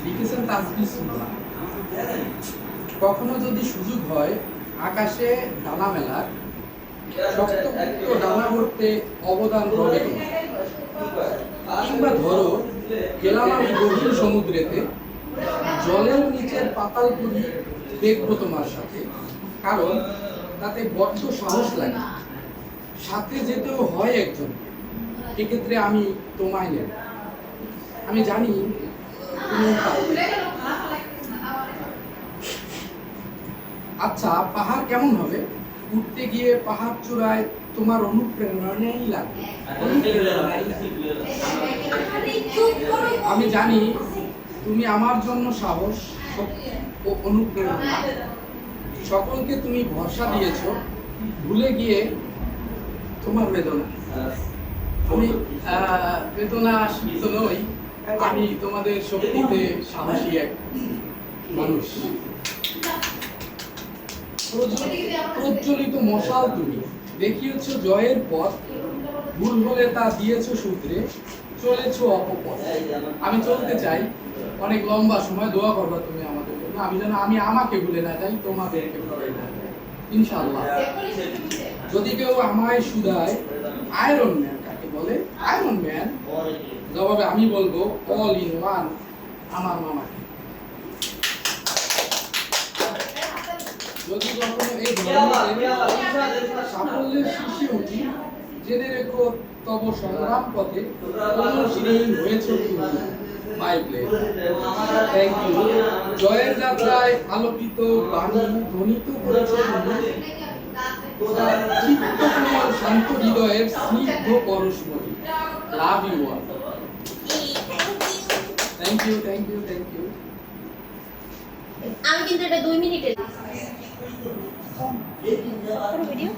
লিখেছেন তাসবিহ সুলতান। কখনো যদি সুযোগ হয় আকাশে ডানা মেলার, শক্তপোক্ত ডানা ভরতে অবদান হবে কিংবা ধরো গেলাম আমি গভীর সমুদ্রেতে, জলের নিচের পাতালপুরি দেখবো তোমার সাথে, কারণ তাতে বড্ড সাহস লাগে, সাথে যেতেও হয় একজন, এক্ষেত্রে আমি তোমায় নেব। আমি জানি তুমি পারবে। আচ্ছা, পাহাড় কেমন হবে? উঠতে গিয়ে পাহাড় চূড়ায় তোমার অনুপ্রেরণাই লাগবে। আমি জানি তুমি আমার জন্য সাহস, শক্তি ও অনুপ্রেরণা। সকলকে তুমি ভরসা দিয়েছো, ভুলে গিয়ে তোমার বেদনা। আমি বেদনা সিদ্ধ নই, আমি তোমাদের শক্তিতে সাহসী এক মানুষ। প্রজ্বলিত মশাল তুমি, দেখিয়েছ জয়ের পথ, ভুল হলে তা দিয়েছ সূত্রে, চলেছ অপপথ। আমি চলতে চাই অনেক লম্বা সময়, দোয়া করবা তুমি আমাদের জন্য, আমি যেন আমাকে ভুলে না যাই, তোমাদেরকে ভুলে না যাই ইনশাআল্লাহ। যদি কেউ আমায় শুধায় আয়রন ম্যান কাকে বলে, আয়রন ম্যান জবাবে আমি বলবো অল ইন ওয়ান, আমার মামাকে। যদি কখনো এই ধরনের সাফল্যের শীর্ষে উঠি, জেনে রেখো তব সংগ্রাম পথে অনুশীলন হয়েছে তুমি। মাই প্লেয়ার, থ্যাংক ইউ। জয়ের যাত্রায় আলোকিত বাণী ধ্বনিত করেছে তুমি, চিত্তকমল শান্ত হৃদয়ের স্নিগ্ধ পরশমণি। Love you all. Thank you, thank you, thank you. আমি কিন্তু এটা 2 মিনিটের ভিডিও।